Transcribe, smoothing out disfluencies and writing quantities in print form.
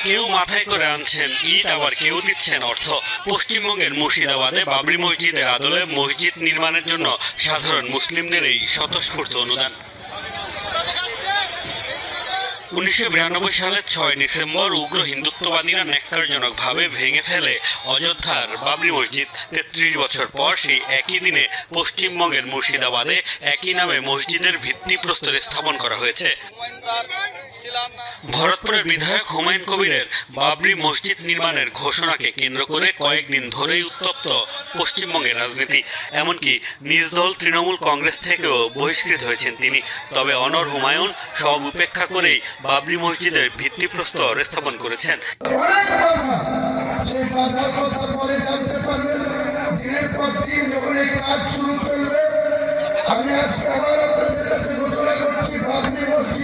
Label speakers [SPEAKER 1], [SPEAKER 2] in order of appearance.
[SPEAKER 1] কেউ মাথায় করে আনছেন ইট, আবার কেউ দিচ্ছেন অর্থ। পশ্চিমবঙ্গের মুর্শিদাবাদে বাবরি মসজিদের আদলে মসজিদ নির্মাণের জন্য সাধারণ মুসলিমদের এই স্বতঃস্ফূর্ত অনুদান। 1992 সালের 6 ডিসেম্বর উগ্র হিন্দুত্ববাদীরা ন্যাক্কারজনকভাবে ভেঙে ফেলে অযোধ্যার বাবরি মসজিদ। 33 বছর পর সেই একই দিনে পশ্চিমবঙ্গের মুর্শিদাবাদে একই নামে মসজিদের ভিত্তিপ্রস্তর স্থাপন করা হয়েছে। ভরতপুরের বিধায়ক হুমায়ুন কবিরের বাবরি মসজিদ নির্মাণের ঘোষণাকে কেন্দ্র করে কয়েকদিন ধরেই উত্তপ্ত পশ্চিমবঙ্গের রাজনীতি। এমনকি নিজ দল তৃণমূল কংগ্রেস থেকেও বহিষ্কৃত হয়েছেন তিনি। তবে অনর হুমায়ুন সব উপেক্ষা করেই বাবরি মসজিদের ভিত্তিপ্রস্তর স্থাপন করেছেন।
[SPEAKER 2] আমি আজকে আবার আপনাদের কাছে ঘোষণা করছি, বাবরি মসজিদ